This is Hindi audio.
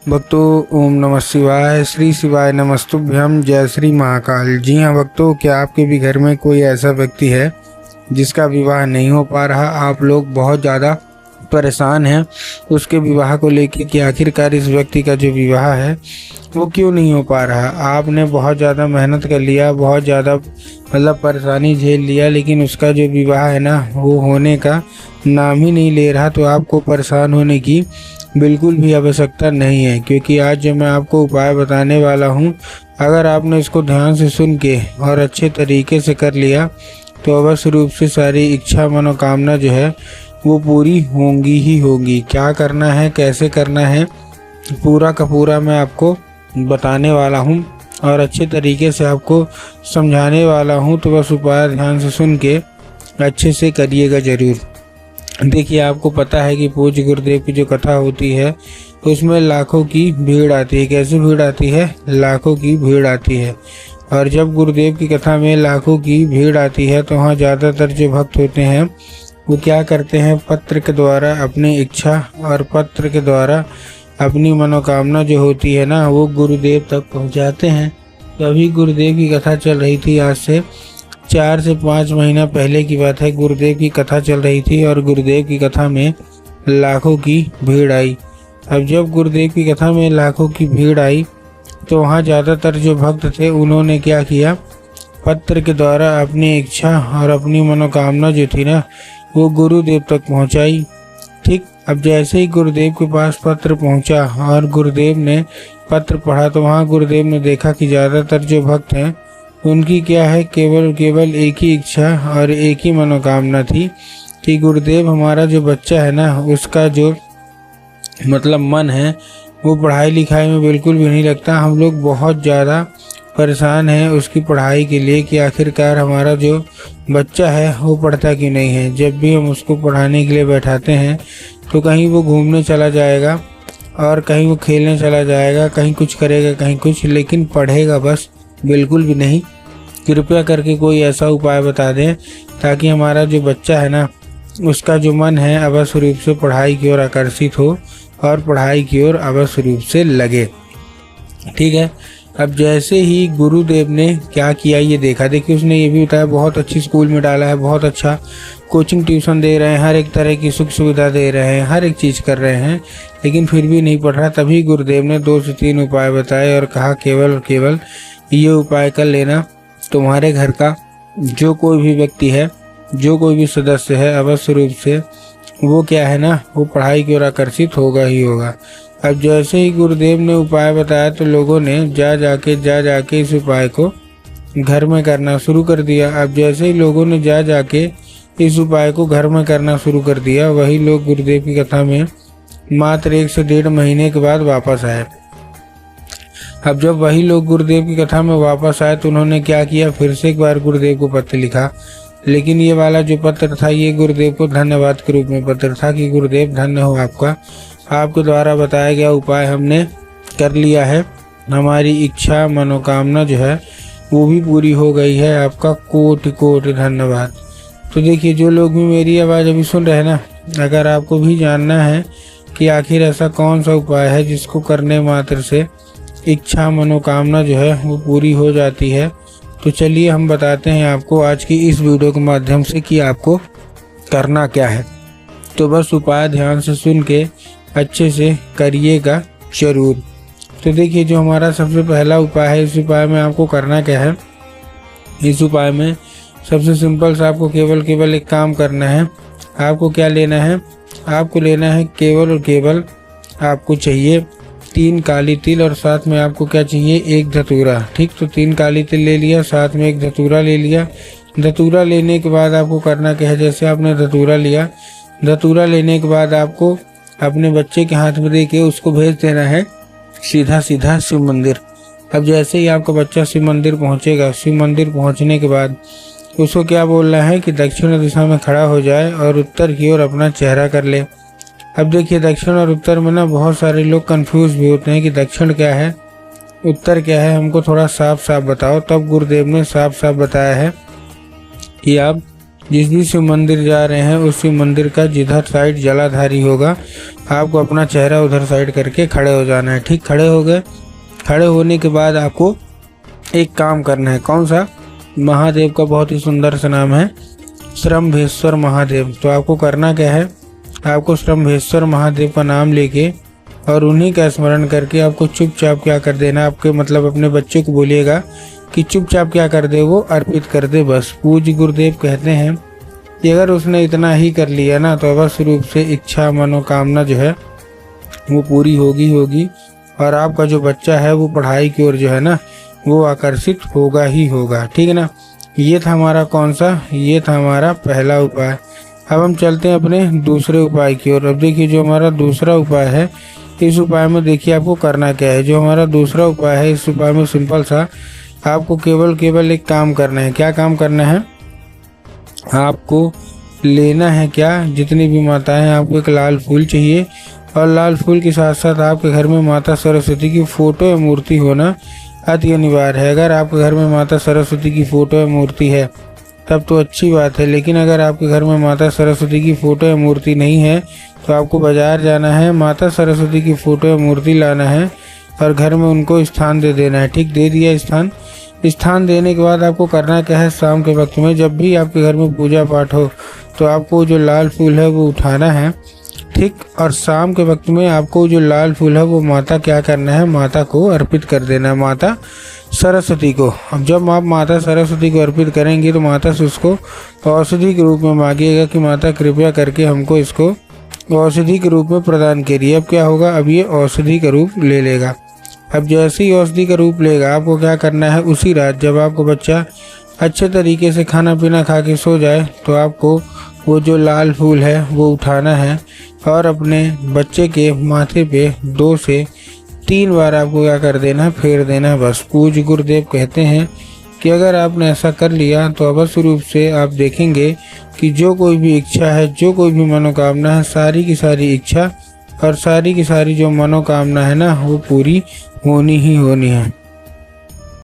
भक्तों, ओम नमः शिवाय। श्री शिवाय नमस्तुभ्यम। जय श्री महाकाल। जी हाँ भक्तों, क्या आपके भी घर में कोई ऐसा व्यक्ति है जिसका विवाह नहीं हो पा रहा? आप लोग बहुत ज़्यादा परेशान हैं उसके विवाह को लेकर कि आखिरकार इस व्यक्ति का जो विवाह है वो क्यों नहीं हो पा रहा। आपने बहुत ज़्यादा मेहनत कर लिया, बहुत ज़्यादा परेशानी झेल लिया, लेकिन उसका जो विवाह है ना वो होने का नाम ही नहीं ले रहा। तो आपको परेशान होने की बिल्कुल भी आवश्यकता नहीं है, क्योंकि आज जो मैं आपको उपाय बताने वाला हूँ, अगर आपने इसको ध्यान से सुन के और अच्छे तरीके से कर लिया तो अवश्य रूप से सारी इच्छा मनोकामना जो है वो पूरी होंगी ही होंगी। क्या करना है, कैसे करना है, पूरा का पूरा मैं आपको बताने वाला हूँ और अच्छे तरीके से आपको समझाने वाला हूँ। तो बस उपाय ध्यान से सुन के अच्छे से करिएगा ज़रूर। देखिए, आपको पता है कि पूज्य गुरुदेव की जो कथा होती है उसमें लाखों की भीड़ आती है। कैसे भीड़ आती है? लाखों की भीड़ आती है। और जब गुरुदेव की कथा में लाखों की भीड़ आती है तो वहाँ ज़्यादातर जो भक्त होते हैं वो क्या करते हैं, पत्र के द्वारा अपनी इच्छा और पत्र के द्वारा अपनी मनोकामना जो होती है ना वो गुरुदेव तक पहुँचाते हैं। तो अभी गुरुदेव की कथा चल रही थी, आज से 4 से 5 महीना पहले की बात है। गुरुदेव की कथा चल रही थी और गुरुदेव की कथा में लाखों की भीड़ आई। अब जब गुरुदेव की कथा में लाखों की भीड़ आई तो वहाँ ज़्यादातर जो भक्त थे उन्होंने क्या किया, पत्र के द्वारा अपनी इच्छा और अपनी मनोकामना जो थी ना वो गुरुदेव तक पहुँचाई। ठीक, अब जैसे ही गुरुदेव के पास पत्र पहुँचा और गुरुदेव ने पत्र पढ़ा तो वहाँ गुरुदेव ने देखा कि ज़्यादातर जो भक्त हैं उनकी क्या है, केवल एक ही इच्छा और एक ही मनोकामना थी कि गुरुदेव हमारा जो बच्चा है ना उसका जो मन है वो पढ़ाई लिखाई में बिल्कुल भी नहीं लगता। हम लोग बहुत ज़्यादा परेशान हैं उसकी पढ़ाई के लिए कि आखिरकार हमारा जो बच्चा है वो पढ़ता क्यों नहीं है। जब भी हम उसको पढ़ाने के लिए बैठाते हैं तो कहीं वो घूमने चला जाएगा और कहीं वो खेलने चला जाएगा, कहीं कुछ करेगा कहीं कुछ, लेकिन पढ़ेगा बस बिल्कुल भी नहीं। कृपया करके कोई ऐसा उपाय बता दें ताकि हमारा जो बच्चा है ना उसका जो मन है अवश्य रूप से पढ़ाई की ओर आकर्षित हो और पढ़ाई की ओर अवश्य रूप से लगे। ठीक है, अब जैसे ही गुरुदेव ने क्या किया ये देखा। देखिए, उसने ये भी बताया बहुत अच्छी स्कूल में डाला है, बहुत अच्छा कोचिंग ट्यूशन दे रहे हैं, हर एक तरह की सुख सुविधा दे रहे हैं, हर एक चीज़ कर रहे हैं, लेकिन फिर भी नहीं पढ़ रहा। तभी गुरुदेव ने 2 से 3 उपाय बताए और कहा केवल ये उपाय कर लेना, तुम्हारे घर का जो कोई भी व्यक्ति है, जो कोई भी सदस्य है, अवश्य रूप से वो क्या है ना वो पढ़ाई की ओर आकर्षित होगा ही होगा। अब जैसे ही गुरुदेव ने उपाय बताया तो लोगों ने जा जाके इस उपाय को घर में करना शुरू कर दिया। अब जैसे ही लोगों ने जा जाके इस उपाय को घर में करना शुरू कर दिया, वही लोग गुरुदेव की कथा में मात्र 1 से 1.5 महीने के बाद वापस आए। अब जब वही लोग गुरुदेव की कथा में वापस आए तो उन्होंने क्या किया, फिर से एक बार गुरुदेव को पत्र लिखा। लेकिन ये वाला जो पत्र था ये गुरुदेव को धन्यवाद के रूप में पत्र था कि गुरुदेव धन्य हो आपका, आपके द्वारा बताया गया उपाय हमने कर लिया है, हमारी इच्छा मनोकामना जो है वो भी पूरी हो गई है, आपका कोटि कोटि धन्यवाद। तो देखिए, जो लोग भी मेरी आवाज़ अभी सुन रहे हैं ना, अगर आपको भी जानना है कि आखिर ऐसा कौन सा उपाय है जिसको करने मात्र से इच्छा मनोकामना जो है वो पूरी हो जाती है, तो चलिए हम बताते हैं आपको आज की इस वीडियो के माध्यम से कि आपको करना क्या है। तो बस उपाय ध्यान से सुन के अच्छे से करिएगा ज़रूर। तो देखिए, जो हमारा सबसे पहला उपाय है, इस उपाय में आपको करना क्या है। इस उपाय में सबसे सिंपल सा आपको केवल एक काम करना है। आपको क्या लेना है, आपको लेना है केवल आपको चाहिए 3 काली तिल और साथ में आपको क्या चाहिए, 1 धतूरा। ठीक, तो 3 काली तिल ले लिया, साथ में 1 धतूरा ले लिया। धतूरा लेने के बाद आपको करना क्या है, जैसे आपने धतूरा लिया, धतूरा लेने के बाद आपको अपने बच्चे के हाथ में दे के उसको भेज देना है सीधा शिव मंदिर। अब जैसे ही आपका बच्चा शिव मंदिर पहुँचेगा, शिव मंदिर पहुँचने के बाद उसको क्या बोलना है कि दक्षिण दिशा में खड़ा हो जाए और उत्तर की ओर अपना चेहरा कर ले। अब देखिए, दक्षिण और उत्तर में ना बहुत सारे लोग कंफ्यूज भी होते हैं कि दक्षिण क्या है, उत्तर क्या है, हमको थोड़ा साफ साफ बताओ। तब गुरुदेव ने साफ साफ बताया है कि आप जिस भी शिव मंदिर जा रहे हैं उस शिव मंदिर का जिधर साइड जलाधारी होगा आपको अपना चेहरा उधर साइड करके खड़े हो जाना है। ठीक, खड़े हो गए। खड़े होने के बाद आपको एक काम करना है। कौन सा? महादेव का बहुत ही सुंदर सा नाम है श्रम्भेश्वर महादेव। तो आपको करना क्या है, आपको श्रम्भेश्वर महादेव का नाम लेके और उन्हीं का स्मरण करके आपको चुपचाप क्या कर देना, आपके मतलब अपने बच्चे को बोलिएगा कि चुपचाप क्या कर दे, वो अर्पित कर दे बस। पूज्य गुरुदेव कहते हैं कि अगर उसने इतना ही कर लिया ना तो अवश्य रूप से इच्छा मनोकामना जो है वो पूरी होगी और आपका जो बच्चा है वो पढ़ाई की ओर जो है ना वो आकर्षित होगा ही होगा। ठीक है ना। ये था हमारा कौन सा, ये था हमारा पहला उपाय। अब हम चलते हैं अपने दूसरे उपाय की ओर। अब देखिए जो हमारा दूसरा उपाय है, इस उपाय में देखिए आपको करना क्या है। जो हमारा दूसरा उपाय है, इस उपाय में सिंपल सा आपको केवल एक काम करना है। क्या काम करना है? आपको लेना है क्या, जितनी भी माताएं हैं आपको एक लाल फूल चाहिए और लाल फूल के साथ साथ आपके घर में माता सरस्वती की फोटो या मूर्ति होना अति अनिवार्य है। अगर आपके घर में माता सरस्वती की फोटो या मूर्ति है तब तो अच्छी बात है, लेकिन अगर आपके घर में माता सरस्वती की फोटो या मूर्ति नहीं है तो आपको बाजार जाना है, माता सरस्वती की फोटो या मूर्ति लाना है और घर में उनको स्थान दे देना है। ठीक, दे दिया स्थान देने के बाद आपको करना क्या है, शाम के वक्त में जब भी आपके घर में पूजा पाठ हो तो आपको जो लाल फूल है वो उठाना है। ठीक, और शाम के वक्त में आपको जो लाल फूल है वो माता क्या करना है, माता को अर्पित कर देना है, माता सरस्वती को। अब जब आप माता सरस्वती को अर्पित करेंगे तो माता से उसको औषधि के रूप में मांगिएगा कि माता कृपया करके हमको इसको औषधि के रूप में प्रदान करिए। अब क्या होगा, अब ये औषधि का रूप ले लेगा। अब जैसे ही औषधि का रूप लेगा आपको क्या करना है, उसी रात जब आपको बच्चा अच्छे तरीके से खाना पीना खा के सो जाए तो आपको वो जो लाल फूल है वो उठाना है और अपने बच्चे के माथे पे 2 से 3 बार आपको क्या कर देना है, फेर देना है बस। पूज्य गुरुदेव कहते हैं कि अगर आपने ऐसा कर लिया तो अवश्य रूप से आप देखेंगे कि जो कोई भी इच्छा है, जो कोई भी मनोकामना है, सारी की सारी इच्छा और सारी की सारी जो मनोकामना है ना वो पूरी होनी ही होनी है।